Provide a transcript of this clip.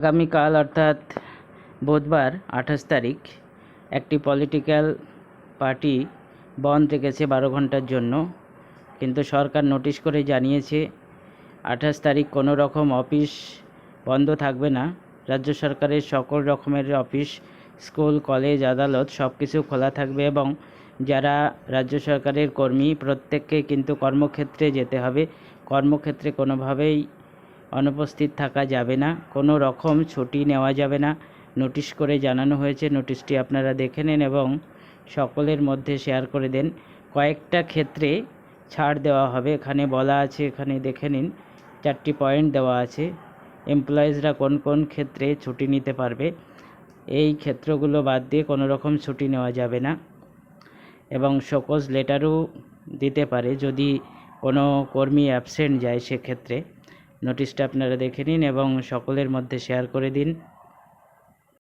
আগামীকাল অর্থাৎ বুধবার 28 তারিখ একটি পলিটিক্যাল পার্টি বন্ধ রেখেছে 12 ঘন্টার জন্য, কিন্তু সরকার নোটিশ করে জানিয়েছে 28 তারিখ কোনো রকম অফিস বন্ধ থাকবে না। রাজ্য সরকারের সকল রকমের অফিস, স্কুল, কলেজ, আদালত সব কিছু খোলা থাকবে এবং যারা রাজ্য সরকারের কর্মী প্রত্যেককে কিন্তু কর্মক্ষেত্রে যেতে হবে। কর্মক্ষেত্রে কোনোভাবেই অনুপস্থিত থাকা যাবে না, কোনো রকম ছুটি নেওয়া যাবে না। নোটিশ করে জানানো হয়েছে, নোটিশটি আপনারা দেখে নিন এবং সকলের মধ্যে শেয়ার করে দেন। কয়েকটা ক্ষেত্রে ছাড় দেওয়া হবে, এখানে বলা আছে, এখানে দেখে নিন, 4টি পয়েন্ট দেওয়া আছে। এমপ্লয়িজরা কোন কোন ক্ষেত্রে ছুটি নিতে পারবে, এই ক্ষেত্রগুলো বাদ দিয়ে কোনো রকম ছুটি নেওয়া যাবে না এবং শোকজ লেটারও দিতে পারে যদি কোনো কর্মী অ্যাবসেন্ট যায়। সেক্ষেত্রে নোটিশটা আপনারা দেখে নিন এবং সকলের মধ্যে শেয়ার করে দিন।